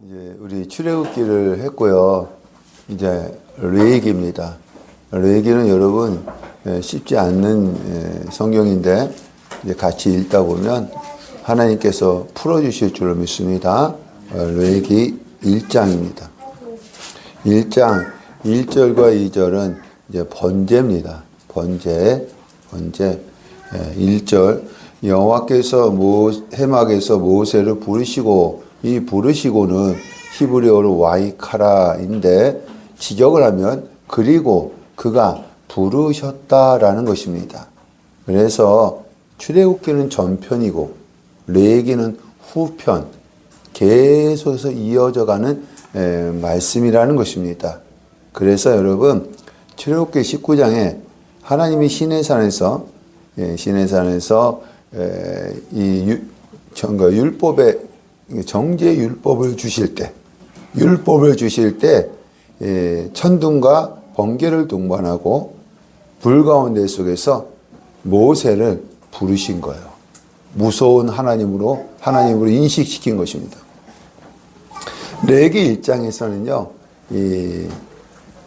이제 우리 출애굽기를 했고요. 이제 레위기입니다. 레위기는 여러분 쉽지 않는 성경인데 이제 같이 읽다 보면 하나님께서 풀어주실 줄로 믿습니다. 레위기 1장입니다. 1장 1절과 2절은 이제 번제입니다. 번제 1절 여호와께서 해막에서 모세를 부르시고, 이 부르시고는 히브리어로 와이카라인데 지적을 하면 그리고 그가 부르셨다라는 것입니다. 그래서 출애굽기는 전편이고 레위기는 후편, 계속해서 이어져가는 말씀이라는 것입니다. 그래서 여러분 출애굽기 19장에 하나님이 시내산에서 이 율법의 정죄 율법을 주실 때 천둥과 번개를 동반하고 불 가운데 속에서 모세를 부르신 거예요. 무서운 하나님으로 인식시킨 것입니다. 레위기 1장에서는요, 이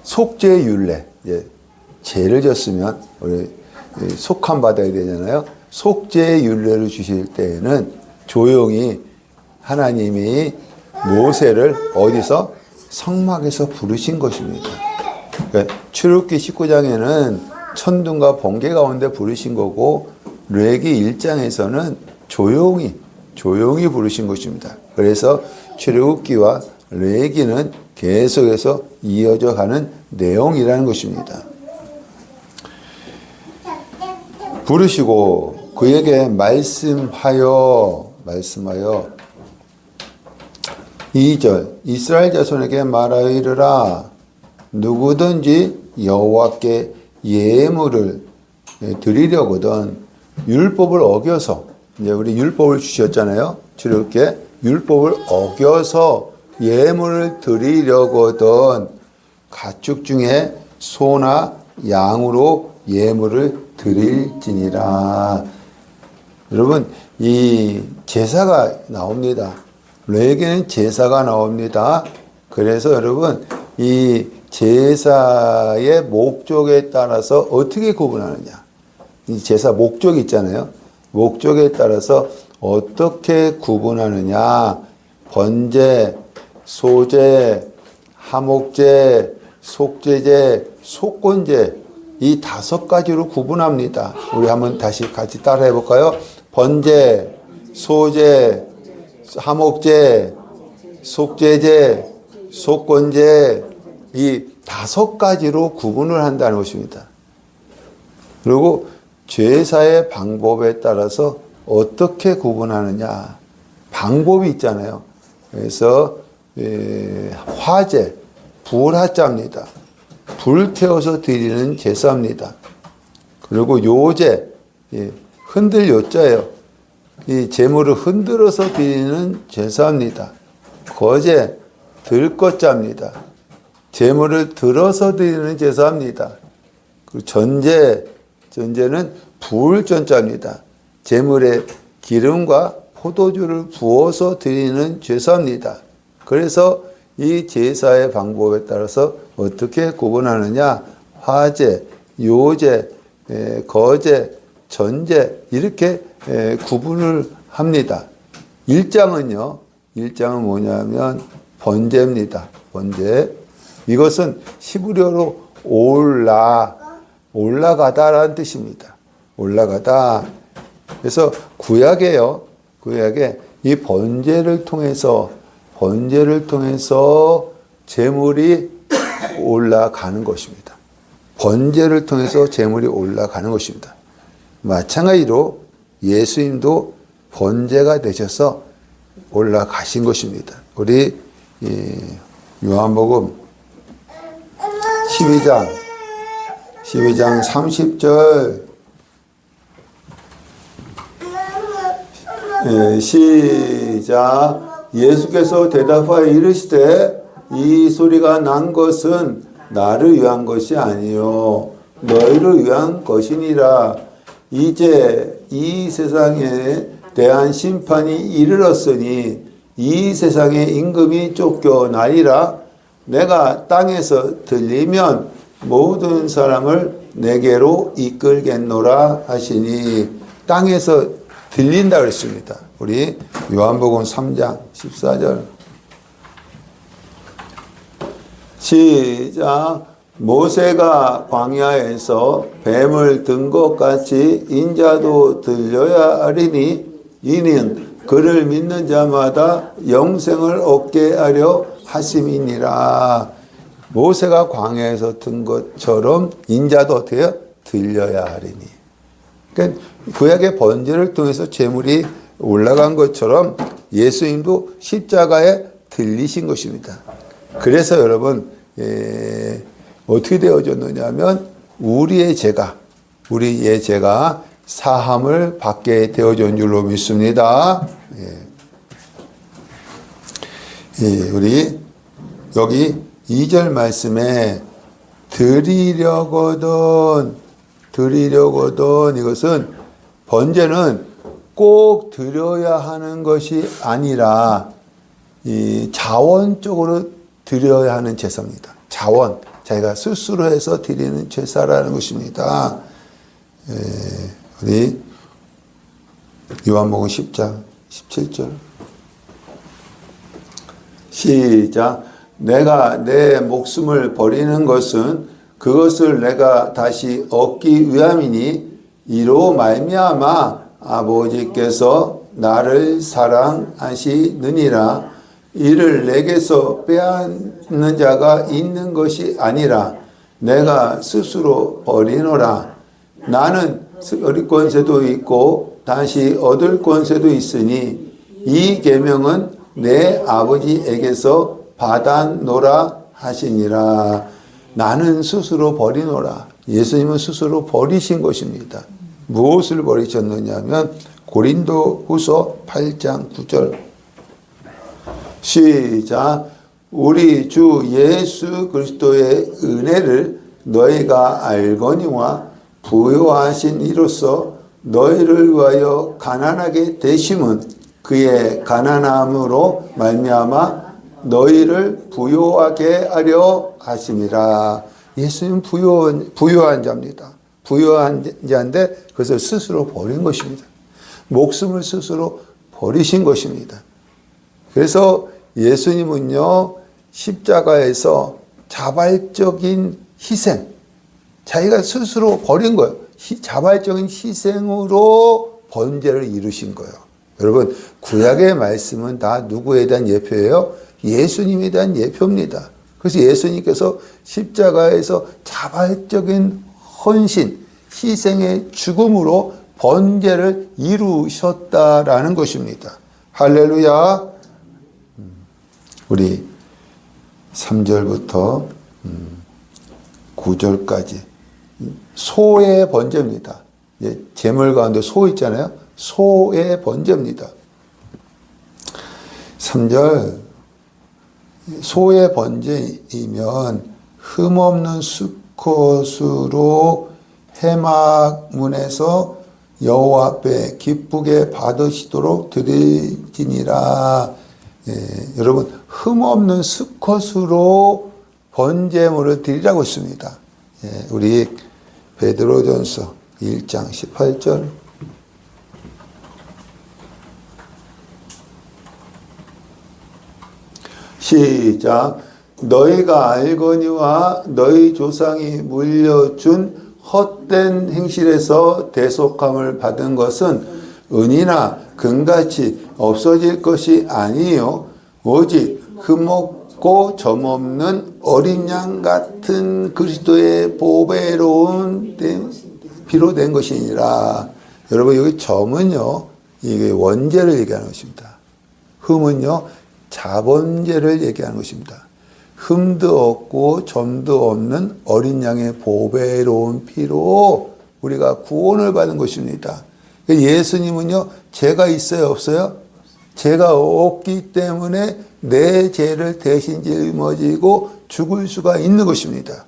속죄 율례, 죄를 졌으면 우리 속함 받아야 되잖아요. 속죄 율례를 주실 때에는 조용히 하나님이 모세를 어디서? 성막에서 부르신 것입니다. 그러니까 출애굽기 19장에는 천둥과 번개 가운데 부르신 거고, 레위기 1장에서는 조용히 부르신 것입니다. 그래서 출애굽기와 레위기는 계속해서 이어져 가는 내용이라는 것입니다. 부르시고 그에게 말씀하여 2절 이스라엘 자손에게 말하여 이르라. 누구든지 여호와께 예물을 드리려거든 율법을 어겨서, 이제 우리 율법을 주셨잖아요. 출애굽기에 율법을 어겨서 예물을 드리려거든 가축 중에 소나 양으로 예물을 드릴지니라. 여러분, 이 제사가 나옵니다. 레위기는 제사가 나옵니다. 그래서 여러분, 이 제사의 목적에 따라서 어떻게 구분하느냐. 이 제사 목적이 있잖아요. 목적에 따라서 어떻게 구분하느냐. 번제, 소제, 하목제, 속죄제, 속건제, 이 5가지로 구분합니다. 우리 한번 다시 같이 따라해 볼까요? 번제, 소제, 하목제, 속죄제, 속건제, 이 5가지로 구분을 한다는 것입니다. 그리고 제사의 방법에 따라서 어떻게 구분하느냐. 방법이 있잖아요. 그래서 화제, 불화자입니다. 불 태워서 드리는 제사입니다. 그리고 요제, 흔들 요자예요. 이 제물을 흔들어서 드리는 제사입니다. 거제, 들것자입니다. 제물을 들어서 드리는 제사입니다. 그리고 전제는 불전자입니다. 제물에 기름과 포도주를 부어서 드리는 제사입니다. 그래서 이 제사의 방법에 따라서 어떻게 구분하느냐. 화제, 요제, 거제, 전제 이렇게 구분을 합니다. 1장은 뭐냐면 번제입니다. 번제. 이것은 히브리어로 올라가다라는 뜻입니다. 올라가다. 그래서 구약에 이 번제를 통해서 제물이 올라가는 것입니다. 번제를 통해서 제물이 올라가는 것입니다. 마찬가지로 예수님도 번제가 되셔서 올라가신 것입니다. 우리 요한복음 12장 30절 시작. 예수께서 대답하여 이르시되 이 소리가 난 것은 나를 위한 것이 아니요 너희를 위한 것이니라. 이제 이 세상에 대한 심판이 이르렀으니 이 세상의 임금이 쫓겨나리라. 내가 땅에서 들리면 모든 사람을 내게로 이끌겠노라 하시니, 땅에서 들린다 그랬습니다. 우리 요한복음 3장 14절 시작. 모세가 광야에서 뱀을 든 것 같이 인자도 들려야 하리니, 이는 그를 믿는 자마다 영생을 얻게 하려 하심이니라. 모세가 광야에서 든 것처럼 인자도 어떻게 해요? 들려야 하리니. 그러니까 구약의 번제를 통해서 제물이 올라간 것처럼 예수님도 십자가에 들리신 것입니다. 그래서 여러분, 어떻게 되어졌느냐 하면 우리의 죄가 사함을 받게 되어진 줄로 믿습니다. 우리 여기 2절 말씀에 드리려거든, 이것은 번제는 꼭 드려야 하는 것이 아니라 이 자원적으로 드려야 하는 제사입니다. 자원, 자기가 스스로 해서 드리는 제사라는 것입니다. 우리 요한복음 10장 17절 시작. 내가 내 목숨을 버리는 것은 그것을 내가 다시 얻기 위함이니, 이로 말미암아 아버지께서 나를 사랑하시느니라. 이를 내게서 빼앗는 자가 있는 것이 아니라 내가 스스로 버리노라. 나는 얻을 권세도 있고 다시 얻을 권세도 있으니 이 계명은 내 아버지에게서 받아노라 하시니라. 나는 스스로 버리노라. 예수님은 스스로 버리신 것입니다. 무엇을 버리셨느냐 하면 고린도후서 8장 9절 시작. 우리 주 예수 그리스도의 은혜를 너희가 알거니와 부요하신 이로써 너희를 위하여 가난하게 되심은 그의 가난함으로 말미암아 너희를 부요하게 하려 하심이라. 예수님 부요한 자입니다. 부요한 자인데 그것을 스스로 버린 것입니다. 목숨을 스스로 버리신 것입니다. 그래서 예수님은요, 십자가에서 자발적인 희생, 자기가 스스로 버린 거예요. 자발적인 희생으로 번제를 이루신 거예요. 여러분, 구약의 말씀은 다 누구에 대한 예표예요? 예수님에 대한 예표입니다. 그래서 예수님께서 십자가에서 자발적인 헌신, 희생의 죽음으로 번제를 이루셨다라는 것입니다. 할렐루야. 우리 3절부터 9절까지 소의 번제입니다. 제물 가운데 소 있잖아요. 소의 번제입니다. 3절 소의 번제이면 흠없는 수컷으로 회막문에서 여호와 앞에 기쁘게 받으시도록 드리지니라. 여러분, 흠없는 수컷으로 번제물을 드리라고 했습니다. 우리 베드로전서 1장 18절 시작. 너희가 알거니와 너희 조상이 물려준 헛된 행실에서 대속함을 받은 것은 은이나 금같이 없어질 것이 아니요 오직 흠없고 점없는 어린 양 같은 그리스도의 보배로운 피로 된 것이니라. 여러분, 여기 점은요, 이게 원죄를 얘기하는 것입니다. 흠은요, 자번죄를 얘기하는 것입니다. 흠도 없고 점도 없는 어린 양의 보배로운 피로 우리가 구원을 받은 것입니다. 예수님은요, 죄가 있어요, 없어요? 죄가 없기 때문에 내 죄를 대신 짊어지고 죽을 수가 있는 것입니다.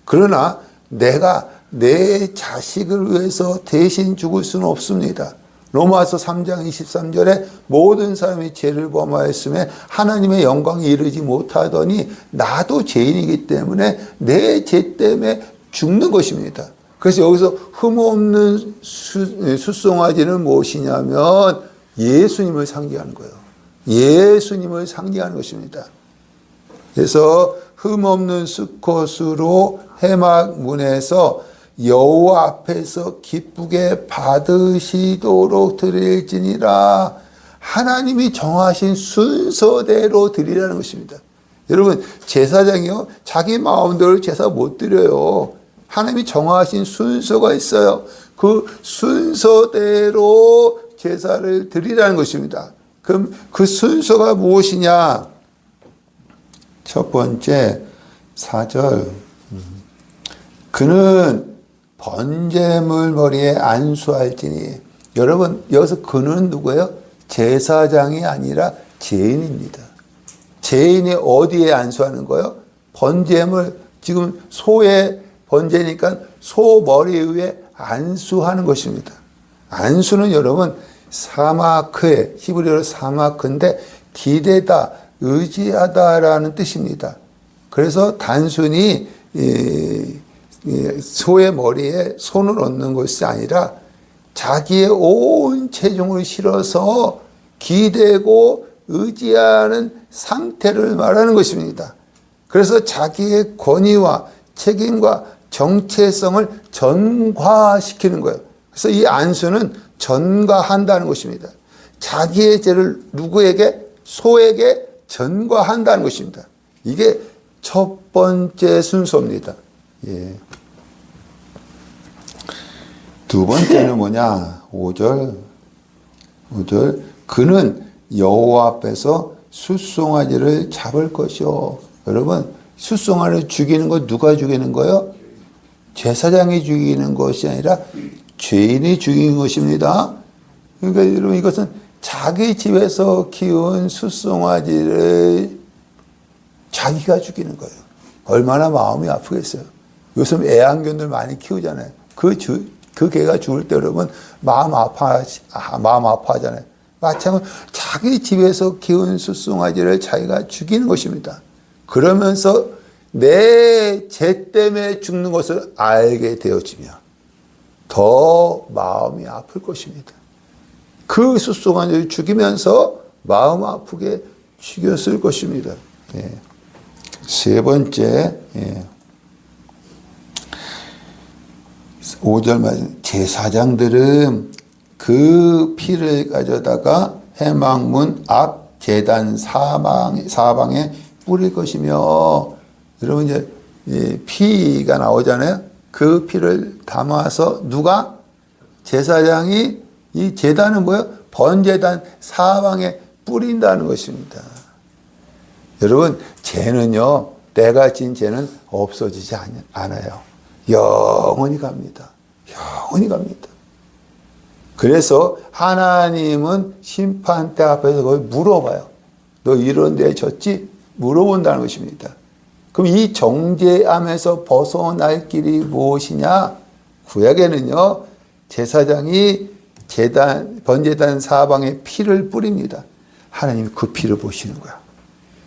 그러나 내가 내 자식을 위해서 대신 죽을 수는 없습니다. 로마서 3장 23절에 모든 사람이 죄를 범하였음에 하나님의 영광에 이르지 못하더니 나도 죄인이기 때문에 내 죄 때문에 죽는 것입니다. 그래서 여기서 흠없는 숫송아지는 무엇이냐면 예수님을 상징하는 거예요. 예수님을 상징하는 것입니다. 그래서 흠없는 수컷으로 해막문에서 여호와 앞에서 기쁘게 받으시도록 드릴지니라. 하나님이 정하신 순서대로 드리라는 것입니다. 여러분, 제사장이요, 자기 마음대로 제사 못 드려요. 하나님이 정하신 순서가 있어요. 그 순서대로 제사를 드리라는 것입니다. 그럼 그 순서가 무엇이냐? 첫 번째 4절. 그는 번제물 머리에 안수할지니. 여러분, 여기서 그는 누구예요? 제사장이 아니라 죄인입니다. 죄인이 어디에 안수하는 거예요? 번제물, 지금 소의 번제니까 소 머리 위에 안수하는 것입니다. 안수는 여러분 사마크에, 히브리어로 사마크인데 기대다, 의지하다라는 뜻입니다. 그래서 단순히 소의 머리에 손을 얹는 것이 아니라 자기의 온 체중을 실어서 기대고 의지하는 상태를 말하는 것입니다. 그래서 자기의 권위와 책임과 정체성을 전가시키는 거예요. 그래서 이 안수는 전가한다는 것입니다. 자기의 죄를 누구에게? 소에게 전가한다는 것입니다. 이게 첫 번째 순서입니다. 예. 두 번째는 뭐냐? 5절. 그는 여호와 앞에서 숫송아지를 잡을 것이요. 여러분, 숫송아지를 죽이는 거 누가 죽이는 거예요? 제사장이 죽이는 것이 아니라 죄인이 죽이는 것입니다. 그러니까 여러분, 이것은 자기 집에서 키운 숫송아지를 자기가 죽이는 거예요. 얼마나 마음이 아프겠어요. 요즘 애완견들 많이 키우잖아요. 그 개가 죽을 때 여러분 마음 아파하잖아요. 마찬가지로 자기 집에서 키운 숫송아지를 자기가 죽이는 것입니다. 그러면서 내 죄 때문에 죽는 것을 알게 되어지면 더 마음이 아플 것입니다. 그 숫송아지를 죽이면서 마음 아프게 죽였을 것입니다. 예. 세 번째, 5절 말씀, 제사장들은 그 피를 가져다가 해막문 앞 제단 사방에 뿌릴 것이며, 여러분 이제 피가 나오잖아요. 그 피를 담아서 누가? 제사장이 이 제단은 뭐예요? 번제단 사방에 뿌린다는 것입니다. 여러분, 죄는요, 내가 진 죄는 없어지지 않아요. 영원히 갑니다. 영원히 갑니다. 그래서 하나님은 심판대 앞에서 거기 물어봐요. 너 이런 데 졌지? 물어본다는 것입니다. 그럼 이 정죄함에서 벗어날 길이 무엇이냐? 구약에는요, 제사장이 번제단 사방에 피를 뿌립니다. 하나님이 그 피를 보시는 거야.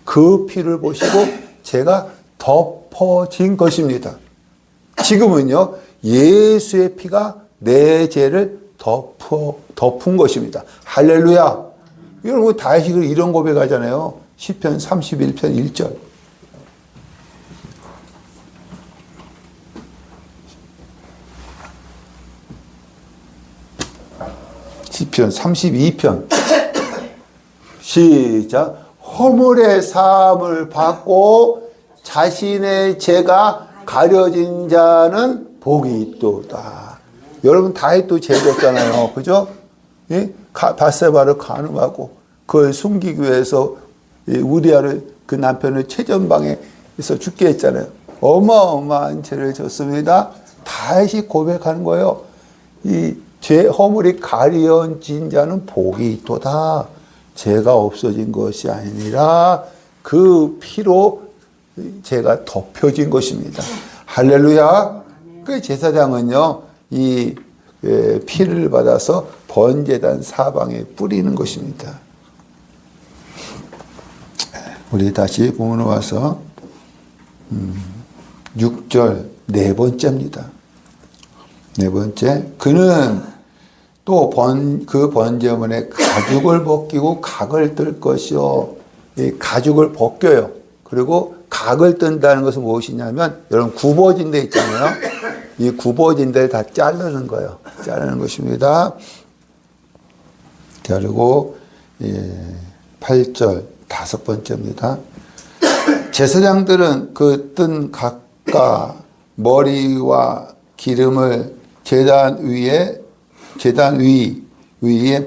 그 피를 보시고 죄가 덮어진 것입니다. 지금은요, 예수의 피가 내 죄를 덮은 것입니다. 할렐루야. 여러분, 다윗이 이런 고백하잖아요. 시편 31편 1절. 시편 32편. 시작. 허물의 사함을 받고 자신의 죄가 가려진 자는 복이 있도다. 여러분, 다윗도 죄 졌잖아요. 그죠? 예? 바세바를 간음하고 그걸 숨기기 위해서 우리아를, 그 남편을 최전방에서 죽게 했잖아요. 어마어마한 죄를 졌습니다. 다윗이 고백하는 거예요. 이 죄 허물이 가려진 자는 복이 있도다. 죄가 없어진 것이 아니라 그 피로 죄가 덮여진 것입니다. 할렐루야. 그 제사장은요, 이 피를 받아서 번제단 사방에 뿌리는 것입니다. 우리 다시 본문에 와서 6절 네 번째입니다. 네 번째, 그는 또 그 번제물에 가죽을 벗기고 각을 뜰 것이요. 이 가죽을 벗겨요. 그리고 각을 뜬다는 것은 무엇이냐면, 여러분 굽어진 데 있잖아요. 이 굽어진 데를 다 자르는 거예요. 자르는 것입니다. 그리고 8절 다섯 번째입니다. 제사장들은 그 뜬 각과 머리와 기름을 제단 위에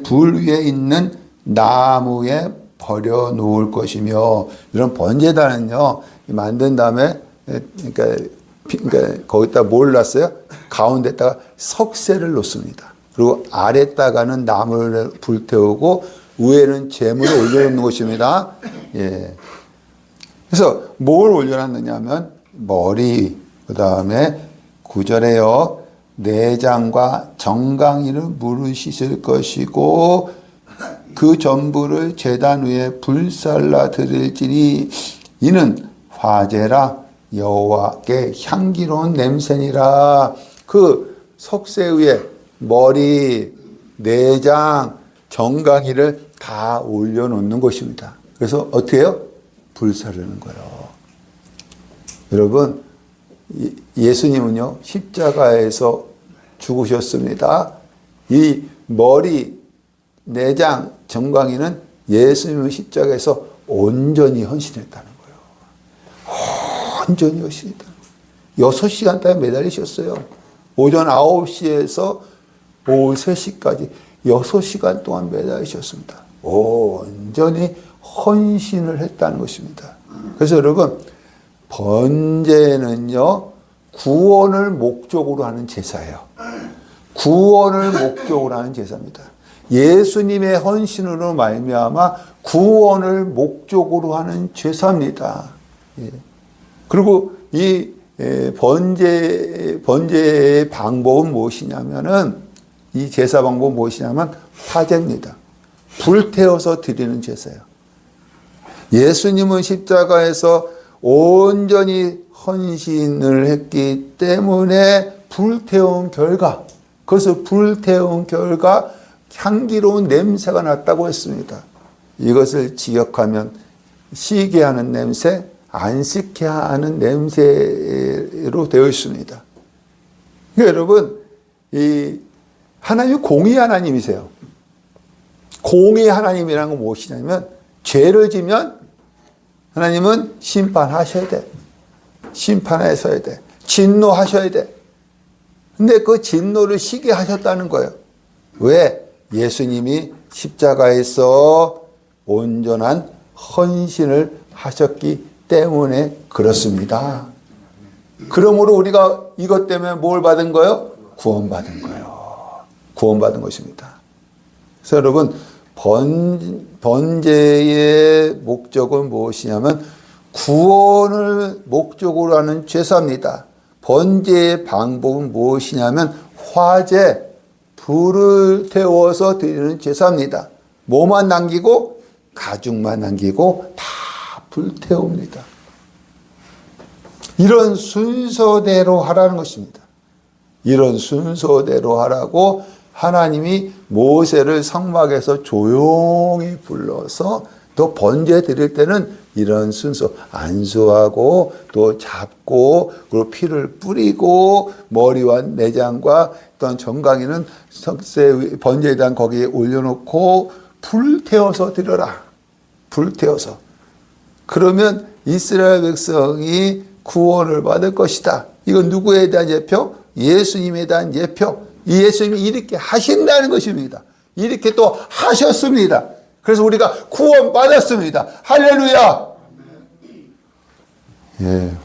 불 위에 있는 나무에 버려 놓을 것이며, 이런 번제단은요 만든 다음에 그러니까 거기다 뭘 놨어요? 가운데다가 석쇠를 놓습니다. 그리고 아래다가는 나무를 불태우고 위에는 재물을 올려놓는 것입니다. 예. 그래서 뭘 올려놨느냐면 머리, 그 다음에 9절에요. 내장과 정강이를 물을 씻을 것이고 그 전부를 제단 위에 불살라 드릴지니 이는 화제라 여호와께 향기로운 냄새니라. 그 석쇠 위에 머리, 내장, 정강이를 다 올려놓는 것입니다. 그래서 어떻게 해요? 불사르는 거예요. 여러분, 예수님은요 십자가에서 죽으셨습니다. 이 머리, 내장, 정강이는 예수님은 십자가에서 온전히 헌신했다는 거예요. 온전히 헌신했다는 거예요. 6시간 동안 매달리셨어요. 오전 9시에서 오후 3시까지 6시간 동안 매달리셨습니다. 온전히 헌신을 했다는 것입니다. 그래서 여러분, 번제는요 구원을 목적으로 하는 제사예요. 구원을 목적으로 하는 제사입니다. 예수님의 헌신으로 말미암아 구원을 목적으로 하는 제사입니다. 예. 그리고 이 번제의 방법은 무엇이냐면은, 이 제사 방법은 무엇이냐면 화제입니다. 불태워서 드리는 제사예요. 예수님은 십자가에서 온전히 헌신을 했기 때문에 불태운 결과, 그래서 불태운 결과 향기로운 냄새가 났다고 했습니다. 이것을 기억하면 시게 하는 냄새, 안식케 하는 냄새로 되어 있습니다. 그러니까 여러분, 이 하나님이 공의 하나님이세요. 공의 하나님이라는 건 무엇이냐면, 죄를 지면 하나님은 심판하셔야 돼. 심판하셔야 돼. 진노하셔야 돼. 근데 그 진노를 쉬게 하셨다는 거예요. 왜? 예수님이 십자가에서 온전한 헌신을 하셨기 때문에 그렇습니다. 그러므로 우리가 이것 때문에 뭘 받은 거예요? 구원받은 거예요. 구원받은 것입니다. 그래서 여러분, 번제의 목적은 무엇이냐면 구원을 목적으로 하는 제사입니다. 번제의 방법은 무엇이냐면 화제, 불을 태워서 드리는 제사입니다. 뭐만 남기고? 가죽만 남기고 다 불태웁니다. 이런 순서대로 하라는 것입니다. 이런 순서대로 하라고 하나님이 모세를 성막에서 조용히 불러서, 또 번제 드릴 때는 이런 순서, 안수하고 또 잡고 그리고 피를 뿌리고 머리와 내장과 어떤 정강이는 석쇠 번제단 거기에 올려놓고 불태워서 드려라. 불태워서. 그러면 이스라엘 백성이 구원을 받을 것이다. 이건 누구에 대한 예표? 예수님에 대한 예표. 이 예수님이 이렇게 하신다는 것입니다. 이렇게 또 하셨습니다. 그래서 우리가 구원 받았습니다. 할렐루야. 예.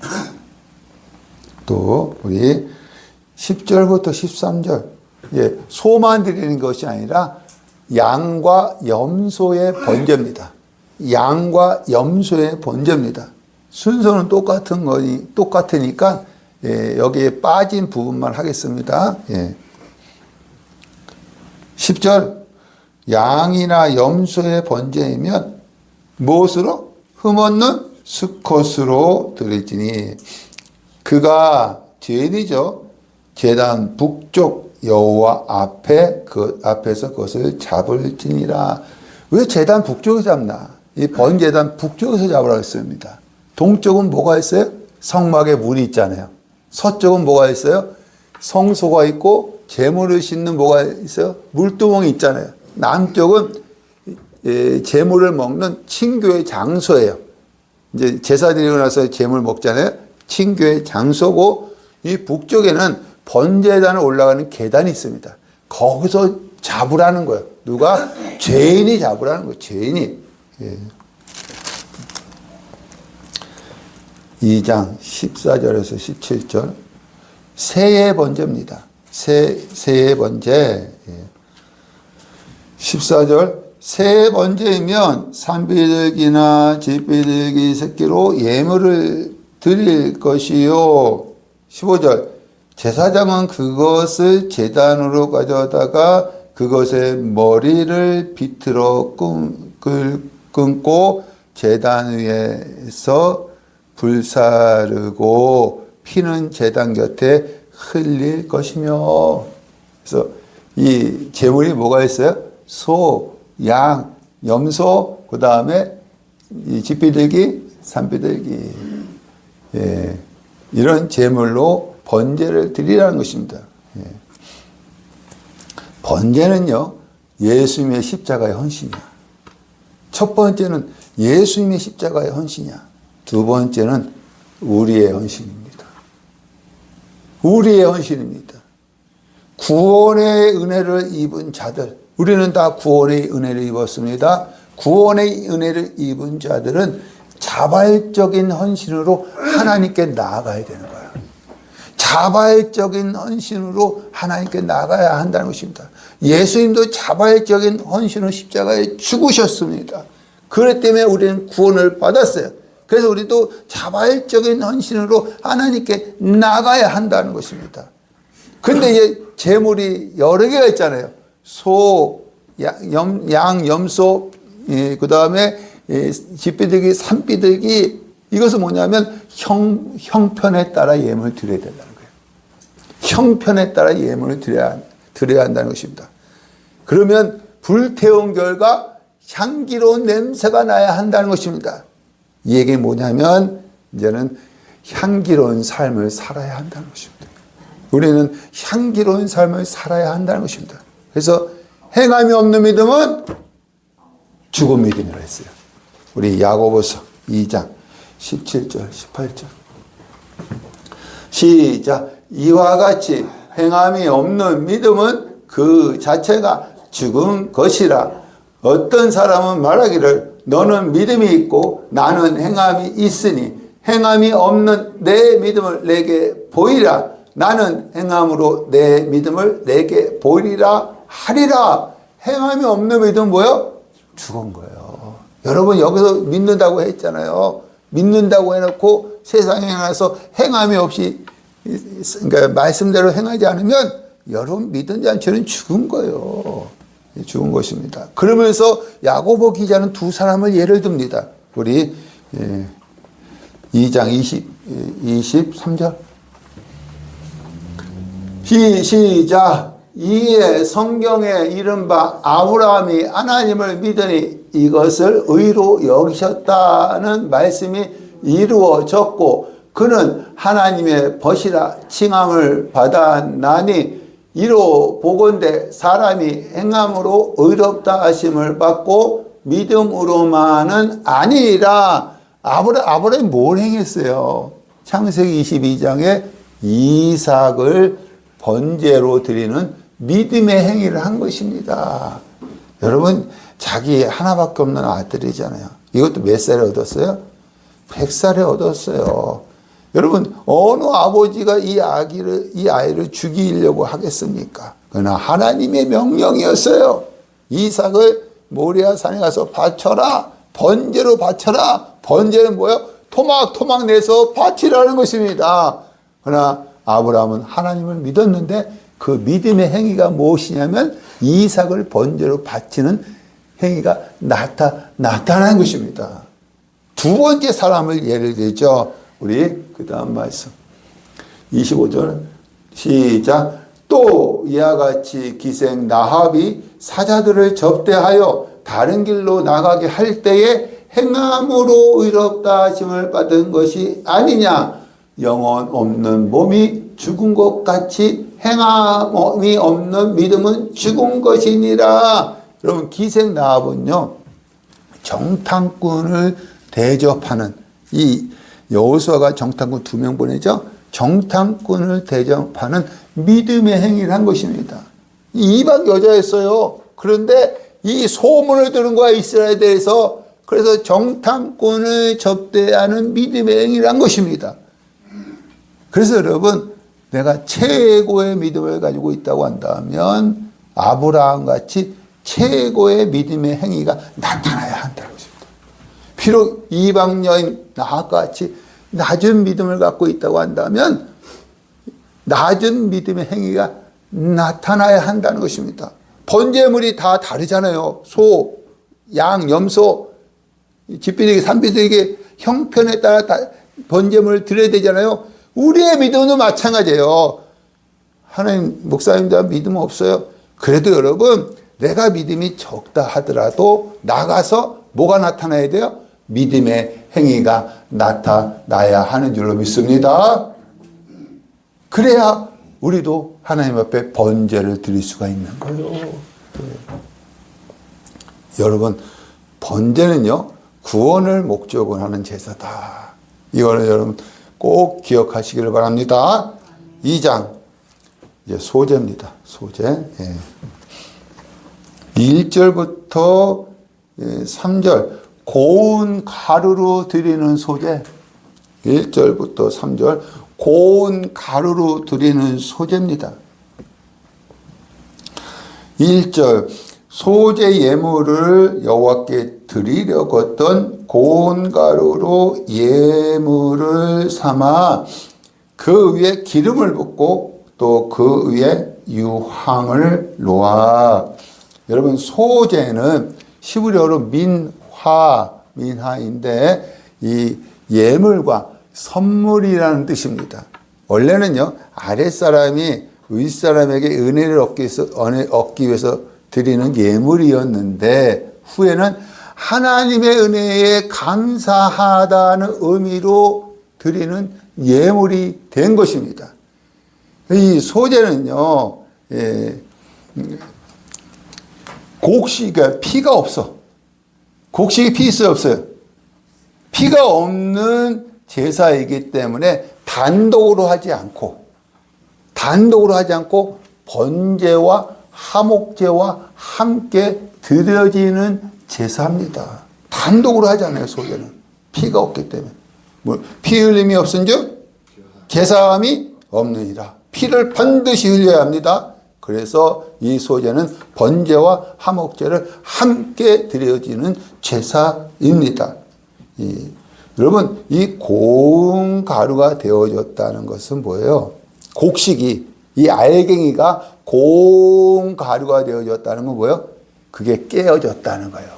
또 우리 10절부터 13절. 예. 소만 드리는 것이 아니라 양과 염소의 번제입니다. 양과 염소의 번제입니다. 순서는 똑같으니까 예, 여기에 빠진 부분만 하겠습니다. 예. 10절 양이나 염소의 번제이면 무엇으로? 흠없는 수컷으로 드릴지니 그가 죄인이죠. 제단 북쪽 여호와 앞에서 그것을 잡을지니라. 왜 제단 북쪽에서 잡나? 이 번제단 북쪽에서 잡으라고 했습니다. 동쪽은 뭐가 있어요? 성막에 문이 있잖아요. 서쪽은 뭐가 있어요? 성소가 있고 제물을 싣는 뭐가 있어요? 물두멍이 있잖아요. 남쪽은 제물을 먹는 친교의 장소예요. 이제 제사 드리고 나서 제물 먹잖아요. 친교의 장소고, 이 북쪽에는 번제단을 올라가는 계단이 있습니다. 거기서 잡으라는 거예요. 누가? 죄인이 잡으라는 거예요. 죄인이. 예. 2장 14절에서 17절. 새의 번제입니다. 새의 번제. 14절. 새의 번제이면 산비둘기나 쥐비둘기 새끼로 예물을 드릴 것이요. 15절. 제사장은 그것을 제단으로 가져다가 그것의 머리를 비틀어 끊고 제단 위에서 불사르고 피는 제단 곁에 흘릴 것이며. 그래서 이 제물이 뭐가 있어요? 소, 양, 염소, 그 다음에 이 쥐비둘기, 산비둘기. 예, 이런 제물로 번제를 드리라는 것입니다. 예. 번제는요, 예수님의 십자가의 헌신이야. 첫 번째는 예수님의 십자가의 헌신이야. 두 번째는 우리의 헌신입니다. 우리의 헌신입니다. 구원의 은혜를 입은 자들, 우리는 다 구원의 은혜를 입었습니다. 구원의 은혜를 입은 자들은 자발적인 헌신으로 하나님께 나아가야 되는 거예요. 자발적인 헌신으로 하나님께 나가야 한다는 것입니다. 예수님도 자발적인 헌신으로 십자가에 죽으셨습니다. 그렇기 때문에 우리는 구원을 받았어요. 그래서 우리도 자발적인 헌신으로 하나님께 나가야 한다는 것입니다. 근데 이제 제물이 여러 개가 있잖아요. 소, 양, 염소, 그 다음에 쥐비둘기, 산비둘기. 이것은 뭐냐면 형편에 따라 예물을 드려야 된다는 거예요. 형편에 따라 예물을 드려야 한다는 것입니다. 그러면 불태운 결과 향기로운 냄새가 나야 한다는 것입니다. 이 얘기 뭐냐면 이제는 향기로운 삶을 살아야 한다는 것입니다. 우리는 향기로운 삶을 살아야 한다는 것입니다. 그래서 행함이 없는 믿음은 죽은 믿음이라 했어요. 우리 야고보서 2장 17절 18절 시작. 이와 같이 행함이 없는 믿음은 그 자체가 죽은 것이라. 어떤 사람은 말하기를 너는 믿음이 있고 나는 행함이 있으니 행함이 없는 내 믿음을 내게 보이라. 나는 행함으로 내 믿음을 내게 보이리라 하리라. 행함이 없는 믿음은 뭐예요? 죽은 거예요. 여러분 여기서 믿는다고 했잖아요. 믿는다고 해놓고 세상에 나서 행함이 없이, 그러니까 말씀대로 행하지 않으면 여러분 믿은 자는 죽은 거예요. 죽은 것입니다. 그러면서 야고보 기자는 두 사람을 예를 듭니다. 우리 2장 23절 시작. 이에 성경에 이른바 아브라함이 하나님을 믿으니 이것을 의로 여기셨다는 말씀이 이루어졌고 그는 하나님의 벗이라 칭함을 받았나니 이로 보건대 사람이 행함으로 의롭다 하심을 받고 믿음으로만은 아니라. 아브라함이 뭘 행했어요? 창세기 22장에 이삭을 번제로 드리는 믿음의 행위를 한 것입니다. 여러분 자기 하나밖에 없는 아들이잖아요. 이것도 몇 살에 얻었어요? 100살에 얻었어요. 여러분 어느 아버지가 이 아이를 죽이려고 하겠습니까? 그러나 하나님의 명령이었어요. 이삭을 모리아 산에 가서 바쳐라. 번제로 바쳐라. 번제는 뭐예요? 토막 내서 바치라는 것입니다. 그러나 아브라함은 하나님을 믿었는데 그 믿음의 행위가 무엇이냐면 이삭을 번제로 바치는 행위가 나타난 것입니다. 두 번째 사람을 예를 들죠. 우리 그 다음 말씀 25절 시작. 또 이와 같이 기생 나합이 사자들을 접대하여 다른 길로 나가게 할 때에 행함으로 의롭다 하심을 받은 것이 아니냐. 영혼 없는 몸이 죽은 것 같이 행함이 없는 믿음은 죽은 것이니라. 여러분, 기생 나합은요, 정탐꾼을 대접하는, 이 여호수아가 정탐꾼 2명 보내죠. 정탐꾼을 대접하는 믿음의 행위를 한 것입니다. 이방 여자였어요. 그런데 이 소문을 들은 거야, 이스라엘에서. 그래서 정탐꾼을 접대하는 믿음의 행위를 한 것입니다. 그래서 여러분, 내가 최고의 믿음을 가지고 있다고 한다면 아브라함 같이 최고의 믿음의 행위가 나타나야 한다는 것입니다. 비록 이방 여인 나합과 같이 낮은 믿음을 갖고 있다고 한다면 낮은 믿음의 행위가 나타나야 한다는 것입니다. 번제물이 다 다르잖아요. 소, 양, 염소, 집비들에게 산비들에게 형편에 따라 다 번제물을 드려야 되잖아요. 우리의 믿음도 마찬가지예요. 하나님, 목사님도 믿음 없어요. 그래도 여러분, 내가 믿음이 적다 하더라도 나가서 뭐가 나타나야 돼요? 믿음의 행위가 나타나야 하는 줄로 믿습니다. 그래야 우리도 하나님 앞에 번제를 드릴 수가 있는 거예요. 네. 여러분, 번제는요, 구원을 목적으로 하는 제사다. 이거는 여러분 꼭 기억하시기를 바랍니다. 2장, 이제 소제입니다. 소제. 예. 1절부터 3절, 고운 가루로 드리는 소제. 1절부터 3절, 고운 가루로 드리는 소제입니다. 1절, 소제 예물을 여호와께 드리려거든 고운 가루로 예물을 삼아 그 위에 기름을 붓고 또 그 위에 유황을 놓아. 여러분, 소제는 히브리어로 민화인데 이 예물과 선물이라는 뜻입니다. 원래는요, 아랫사람이 윗사람에게 은혜를 얻기 위해서 드리는 예물이었는데 후에는 하나님의 은혜에 감사하다는 의미로 드리는 예물이 된 것입니다. 이 소제는요, 곡식이 피가 없어. 곡식이 피 있어요, 없어요? 피가 없는 제사이기 때문에 단독으로 하지 않고 번제와 화목제와 함께 드려지는 제사입니다. 단독으로 하잖아요, 소제는. 피가 없기 때문에. 피 흘림이 없은즉 제사함이 없느니라. 피를 반드시 흘려야 합니다. 그래서 이 소제는 번제와 화목제를 함께 드려지는 제사입니다. 여러분, 이 고운 가루가 되어졌다는 것은 뭐예요? 곡식이, 이 알갱이가 고운 가루가 되어졌다는 건 뭐예요? 그게 깨어졌다는 거예요.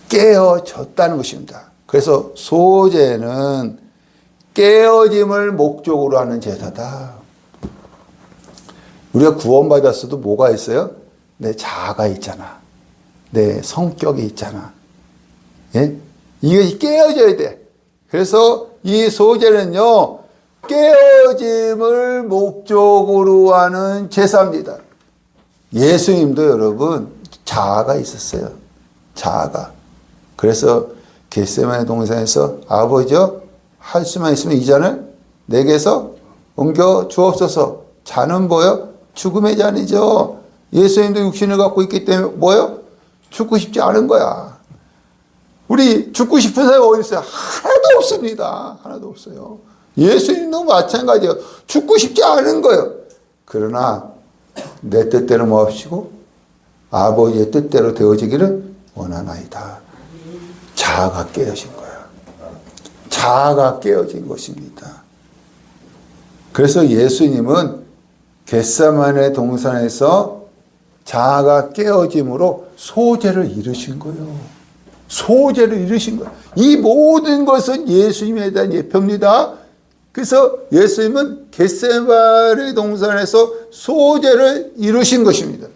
깨어졌다는 것입니다. 그래서 소제는 깨어짐을 목적으로 하는 제사다. 우리가 구원받았어도 뭐가 있어요? 내 자아가 있잖아. 내 성격이 있잖아. 예? 이것이 깨어져야 돼. 그래서 이 소제는요, 깨어짐을 목적으로 하는 제사입니다. 예수님도 여러분, 자아가 있었어요. 자아가. 그래서 겟세마네 동산에서 아버지여, 할 수만 있으면 이 잔을 내게서 옮겨 주옵소서. 잔은 뭐요? 죽음의 잔이죠. 예수님도 육신을 갖고 있기 때문에 뭐요? 죽고 싶지 않은 거야. 우리 죽고 싶은 사람이 어디 있어요? 하나도 없습니다. 하나도 없어요. 예수님도 마찬가지예요. 죽고 싶지 않은 거예요. 그러나 내 뜻대로 마옵시고 아버지의 뜻대로 되어지기를 원하나이다. 자아가 깨어진 거예요. 자아가 깨어진 것입니다. 그래서 예수님은 겟세마네 동산에서 자아가 깨어짐으로 소재를 이루신 거예요. 소재를 이루신 거예요. 이 모든 것은 예수님에 대한 예표입니다. 그래서 예수님은 겟세마네 동산에서 소재를 이루신 것입니다.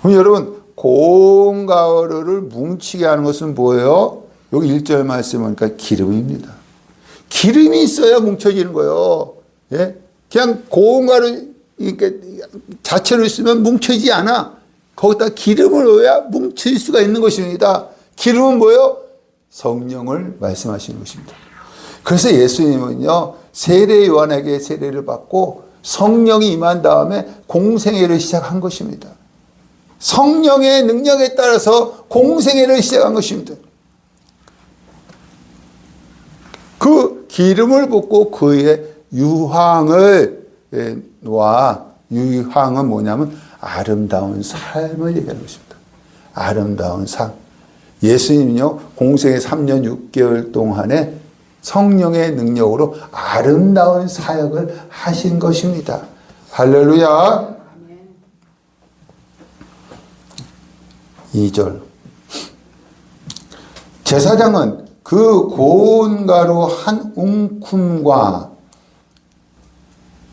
그럼 여러분, 고운 가루를 뭉치게 하는 것은 뭐예요? 여기 1절 말씀 보니까 기름입니다. 기름이 있어야 뭉쳐지는 거예요. 예? 그냥 고운 가루 자체로 있으면 뭉쳐지지 않아. 거기다 기름을 넣어야 뭉칠 수가 있는 것입니다. 기름은 뭐예요? 성령을 말씀하시는 것입니다. 그래서 예수님은요, 세례 요한에게 세례를 받고 성령이 임한 다음에 공생애를 시작한 것입니다. 성령의 능력에 따라서 공생애를 시작한 것입니다. 그 기름을 붓고 그의 유황을 놓아, 유황은 뭐냐면 아름다운 삶을 얘기하는 것입니다. 아름다운 삶. 예수님은요, 공생애 3년 6개월 동안에 성령의 능력으로 아름다운 사역을 하신 것입니다. 할렐루야. 2절. 제사장은 그 고운 가루 한 웅큼과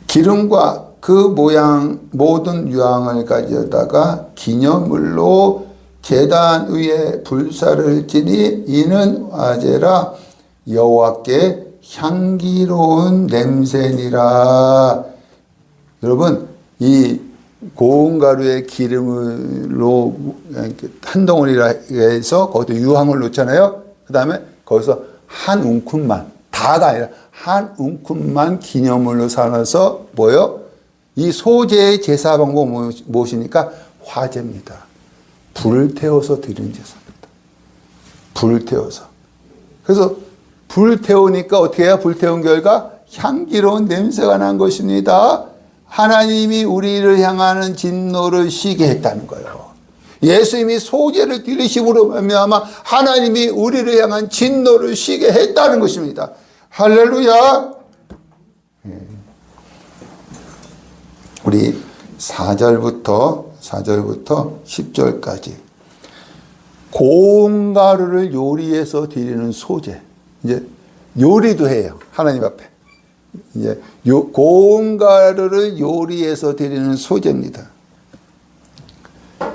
기름과 그 모양 모든 유황을 가져다가 기념물로 제단 위에 불사를 지니 이는 화제라 여호와께 향기로운 냄새니라. 여러분, 이 고운 가루의 기름으로 한 덩어리라 해서 거기도 유황을 넣잖아요. 그 다음에 거기서 한 웅큼만, 다가 아니라 한 웅큼만 기념물로 삼아서 뭐요? 이 소재의 제사 방법은 무엇입니까? 화제입니다. 불을 태워서 드리는 제사입니다. 불을 태워서. 그래서 불 태우니까 어떻게 해야 불 태운 결과 향기로운 냄새가 난 것입니다. 하나님이 우리를 향하는 진노를 쉬게 했다는 거예요. 예수님이 소재를 드리심으로 말미암아 하나님이 우리를 향한 진노를 쉬게 했다는 것입니다. 할렐루야. 우리 4절부터 10절까지 고운 가루를 요리해서 드리는 소재. 이제 요리도 해요. 하나님 앞에. 이제 고운 가루를 요리해서 드리는 소재입니다.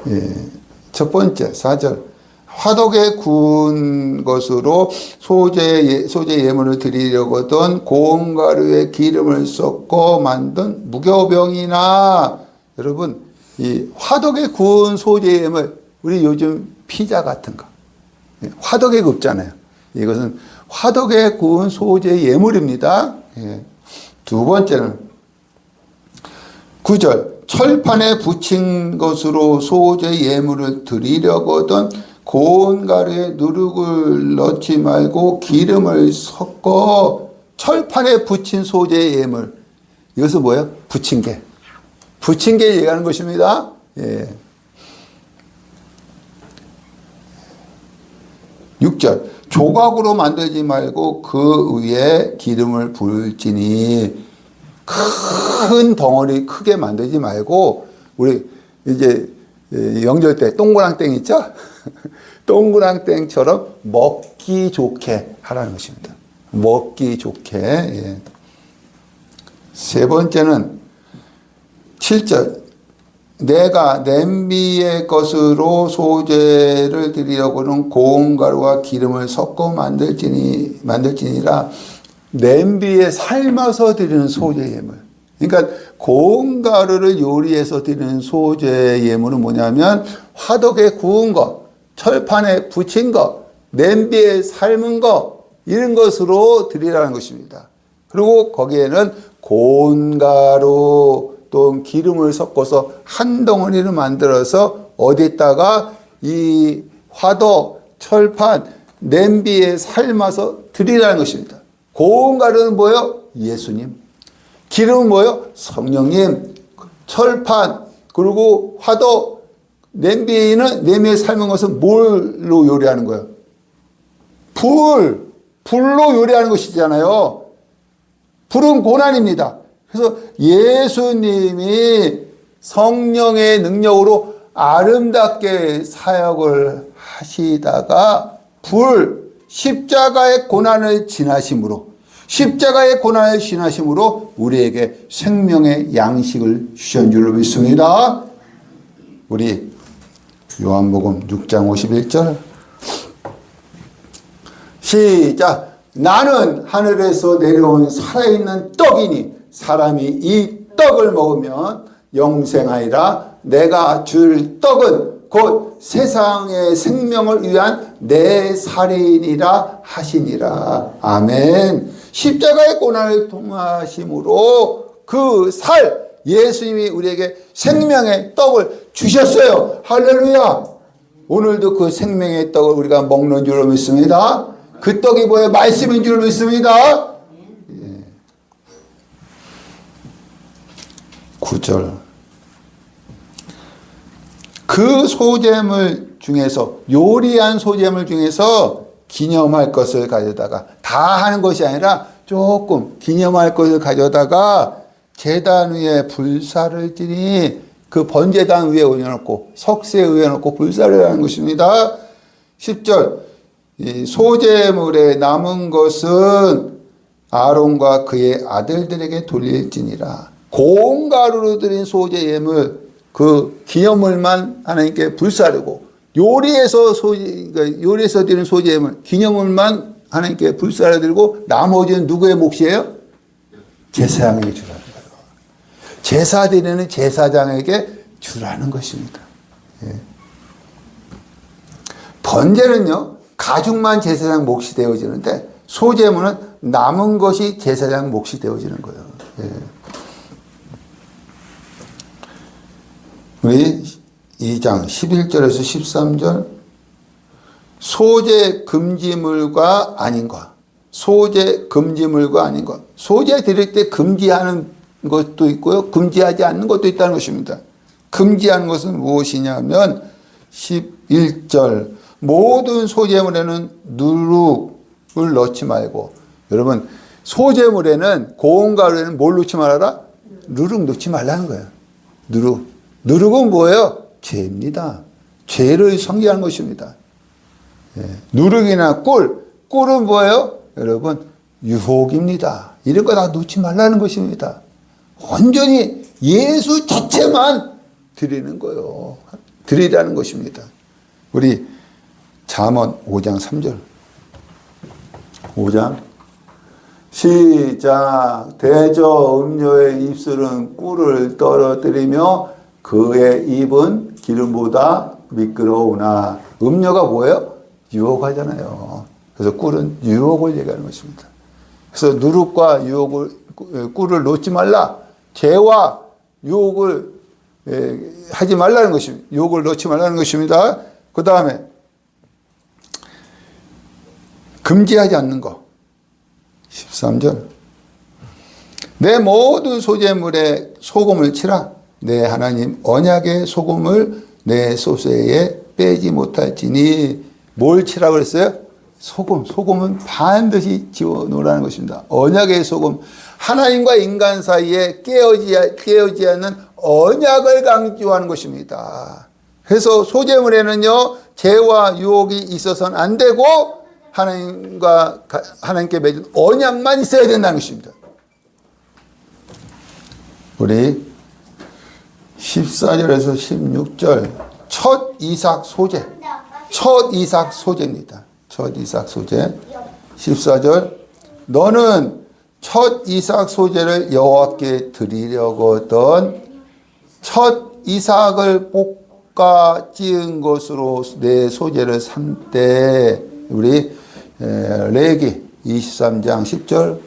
예. 첫 번째 4절. 화덕에 구운 것으로 소재 예물을 드리려거든 고운 가루에 기름을 섞어 만든 무교병이나. 여러분, 이 화덕에 구운 소재 예물, 우리 요즘 피자 같은 거 화덕에 굽잖아요. 이것은 화덕에 구운 소재 예물입니다. 예. 두 번째는 9절. 철판에 붙인 것으로 소재 예물을 드리려거든 고운 가루에 누룩을 넣지 말고 기름을 섞어. 철판에 붙인 소재 예물. 이것은 뭐예요? 붙인 게 얘기하는 것입니다. 예. 6절. 조각으로 만들지 말고 그 위에 기름을 불지니. 큰 덩어리 크게 만들지 말고, 우리 이제 명절 때 동그랑땡 있죠? 동그랑땡처럼 먹기 좋게 하라는 것입니다. 먹기 좋게. 예. 세 번째는 7절. 내가 냄비의 것으로 소재를 드리려고는 고운 가루와 기름을 섞어 만들지니라. 냄비에 삶아서 드리는 소재 예물. 그러니까 고운 가루를 요리해서 드리는 소재 예물은 뭐냐면 화덕에 구운 것, 철판에 붙인 것, 냄비에 삶은 것, 이런 것으로 드리라는 것입니다. 그리고 거기에는 고운 가루 또 기름을 섞어서 한 덩어리를 만들어서 어디다가 이 화덕, 철판, 냄비에 삶아서 드리라는 것입니다. 고운 가루는 뭐예요? 예수님. 기름은 뭐예요? 성령님. 철판, 그리고 화덕, 냄비에 삶은 것은 뭘로 요리하는 거예요? 불로 요리하는 것이잖아요. 불은 고난입니다. 그래서 예수님이 성령의 능력으로 아름답게 사역을 하시다가 십자가의 고난을 지나심으로 우리에게 생명의 양식을 주신 줄로 믿습니다. 우리 요한복음 6장 51절 시작. 나는 하늘에서 내려온 살아있는 떡이니 사람이 이 떡을 먹으면 영생하리라. 내가 줄 떡은 곧 세상의 생명을 위한 내 살이니라 하시니라. 아멘. 십자가의 고난을 통하심으로 그 살, 예수님이 우리에게 생명의 떡을 주셨어요. 할렐루야. 오늘도 그 생명의 떡을 우리가 먹는 줄로 믿습니다. 그 떡이 뭐예요? 말씀인 줄로 믿습니다. 9절. 그 소재물 중에서, 요리한 소재물 중에서 기념할 것을 가져다가, 다 하는 것이 아니라 조금 기념할 것을 가져다가 제단 위에 불사를 지니 그 번제단 위에 올려놓고 석쇠 위에 놓고 불사를 하는 것입니다. 10절. 이 소재물에 남은 것은 아론과 그의 아들들에게 돌릴지니라. 고운 가루로 드린 소재 예물, 그 기념물만 하나님께 불사르고, 요리해서 드리는 소재 예물, 기념물만 하나님께 불사르 드리고, 나머지는 누구의 몫이에요? 제사장에게 주라는 거예요. 제사 드리는 제사장에게 주라는 것입니다. 예. 번제는요, 가죽만 제사장 몫이 되어지는데, 소재물은 남은 것이 제사장 몫이 되어지는 거예요. 예. 우리 2장 11절에서 13절 소재 금지물과 아닌 것, 소재 금지물과 아닌 것. 소재 드릴 때 금지하는 것도 있고요, 금지하지 않는 것도 있다는 것입니다. 금지하는 것은 무엇이냐면 11절 모든 소재물에는 누룩을 넣지 말고. 여러분, 소재물에는, 고운 가루에는 뭘 넣지 말아라? 누룩 넣지 말라는 거예요. 누룩은 뭐예요? 죄입니다. 죄를 상기하는 것입니다. 예. 누룩이나 꿀은 뭐예요? 여러분, 유혹입니다. 이런 거 다 넣지 말라는 것입니다. 완전히 예수 자체만 드리는 거예요. 드리라는 것입니다. 우리 잠언 5장 3절. 5장 시작. 대저 음료의 입술은 꿀을 떨어뜨리며 그의 입은 기름보다 미끄러우나. 음료가 뭐예요? 유혹하잖아요. 그래서 꿀은 유혹을 얘기하는 것입니다. 그래서 누룩과 꿀을 넣지 말라. 죄와 유혹을 하지 말라는 것입니다. 유혹을 넣지 말라는 것입니다. 그 다음에 금지하지 않는 것. 13절. 내 모든 소재물에 소금을 치라. 내 하나님 언약의 소금을 내 소재에 빼지 못할지니. 뭘 치라고 그랬어요? 소금은 반드시 지워놓으라는 것입니다. 언약의 소금. 하나님과 인간 사이에 깨어지지 않는 언약을 강조하는 것입니다. 그래서 소재물에는요, 죄와 유혹이 있어서는 안 되고, 하나님께 맺은 언약만 있어야 된다는 것입니다. 우리 14절에서 16절 첫 이삭 소재입니다. 첫 이삭 소재. 14절 너는 첫 이삭 소재를 여호와께 드리려거든 첫 이삭을 볶아 찌은 것으로 내 소재를 삼되. 우리 레기 23장 10절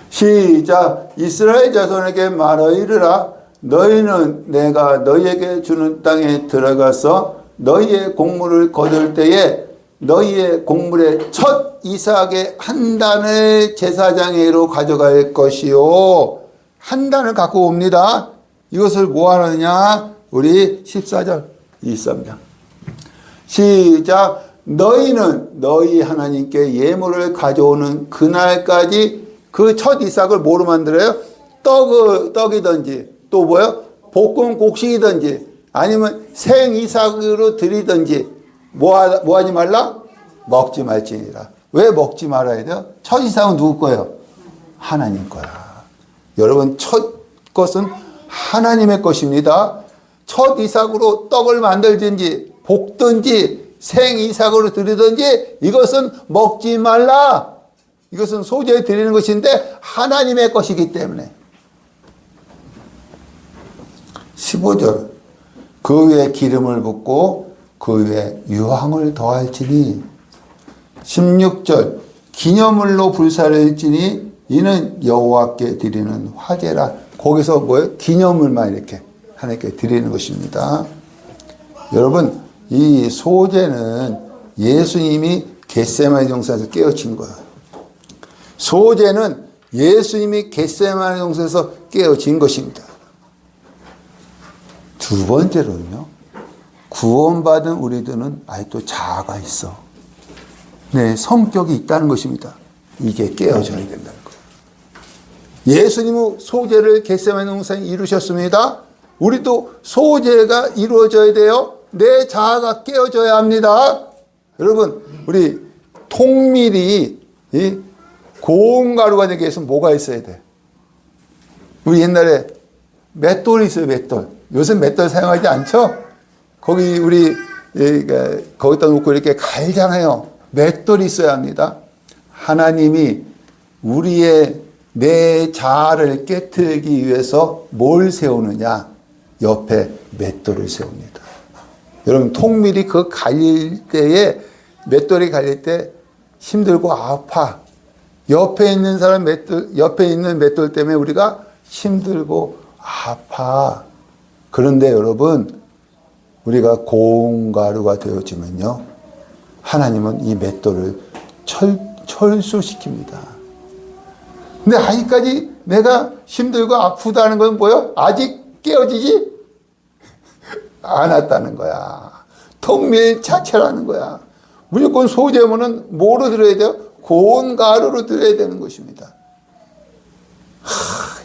시작. 이스라엘 자손에게 말하 이르라. 너희는 내가 너희에게 주는 땅에 들어가서 너희의 곡물을 거둘 때에 너희의 곡물의 첫 이삭의 한 단을 제사장에게로 가져갈 것이요. 한 단을 갖고 옵니다. 이것을 뭐 하느냐? 우리 14절 23장 시작. 너희는 너희 하나님께 예물을 가져오는 그날까지 그 첫 이삭을 뭐로 만들어요? 떡이든지 또 뭐요? 볶음 곡식이든지 아니면 생 이삭으로 드리든지 뭐 하지 말라? 먹지 말지니라. 왜 먹지 말아야 돼요? 첫 이삭은 누구 거예요? 하나님 거야. 여러분 첫 것은 하나님의 것입니다. 첫 이삭으로 떡을 만들든지 볶든지 생 이삭으로 드리든지 이것은 먹지 말라. 이것은 소재에 드리는 것인데 하나님의 것이기 때문에. 15절 그 위에 기름을 붓고 그 위에 유황을 더할지니 16절 기념물로 불사를지니 이는 여호와께 드리는 화제라. 거기서 뭐예요? 기념물만 이렇게 하나님께 드리는 것입니다. 여러분 이 소제는 예수님이 겟세마네 동산에서 깨우친 거예요. 소제는 예수님이 겟세마네 동산에서 깨우친 것입니다. 두 번째로는요, 구원받은 우리들은 아직도 자아가 있어. 네, 성격이 있다는 것입니다. 이게 깨어져야 된다는 거예요. 예수님은 소제를 겟세마네 동산에 이루셨습니다. 우리도 소제가 이루어져야 돼요. 내 자아가 깨어져야 합니다. 여러분, 우리 통밀이 고운 가루가 되기 위해서 뭐가 있어야 돼? 우리 옛날에 맷돌이 있어요, 맷돌. 요새 맷돌 사용하지 않죠? 거기 우리 거기다 놓고 이렇게 갈잖아요. 맷돌이 있어야 합니다. 하나님이 우리의 내 자아를 깨트리기 위해서 뭘 세우느냐? 옆에 맷돌을 세웁니다. 여러분 통밀이 그 갈릴 때에 맷돌이 갈릴 때 힘들고 아파. 옆에 있는 사람 옆에 있는 맷돌 때문에 우리가 힘들고 아파. 그런데 여러분 우리가 고운 가루가 되어지면요, 하나님은 이 맷돌을 철수시킵니다. 근데 아직까지 내가 힘들고 아프다는 건 뭐예요? 아직 깨어지지 않았다는 거야. 통밀 자체라는 거야. 무조건 소제물은 뭐로 들어야 돼요? 고운 가루로 들어야 되는 것입니다.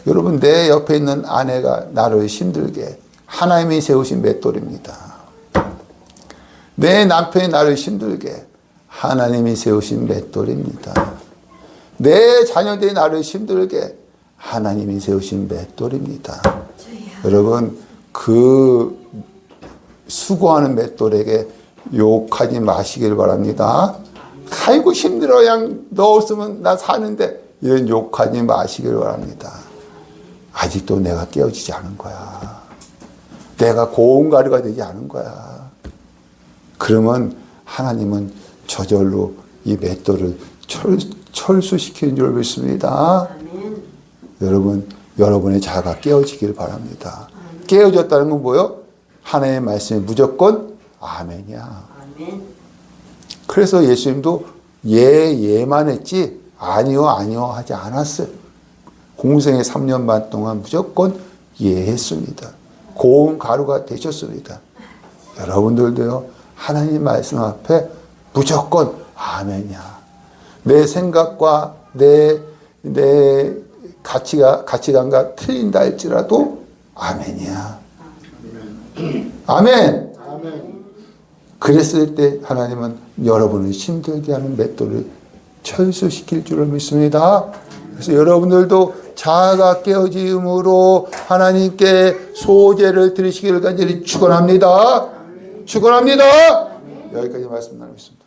여러분 내 옆에 있는 아내가 나를 힘들게 하나님이 세우신 맷돌입니다. 내 남편이 나를 힘들게 하나님이 세우신 맷돌입니다. 내 자녀들이 나를 힘들게 하나님이 세우신 맷돌입니다. 여러분 그 수고하는 맷돌에게 욕하지 마시길 바랍니다. 아이고 힘들어, 그냥 너 없으면 나 사는데, 이런 욕하지 마시길 바랍니다. 아직도 내가 깨어지지 않은 거야. 내가 고운 가루가 되지 않은 거야. 그러면 하나님은 저절로 이 맷돌을 철수시키는 줄 믿습니다. 아멘. 여러분, 여러분의 자아가 깨어지길 바랍니다. 아멘. 깨어졌다는 건 뭐예요? 하나님의 말씀이 무조건 아멘이야. 아멘. 그래서 예수님도 예만 했지 아니요 하지 않았어요. 공생의 3년 반 동안 무조건 예했습니다. 고운 가루가 되셨습니다. 여러분들도요, 하나님 말씀 앞에 무조건 아멘이야. 내 생각과 내 가치관과 틀린다 할지라도 아멘이야. 아멘. 그랬을 때 하나님은 여러분을 힘들게 하는 맷돌을 철수시킬 줄을 믿습니다. 그래서 여러분들도 자아가 깨어짐으로 하나님께 소제를 드리시기를 간절히 축원합니다. 축원합니다. 여기까지 말씀 나누겠습니다.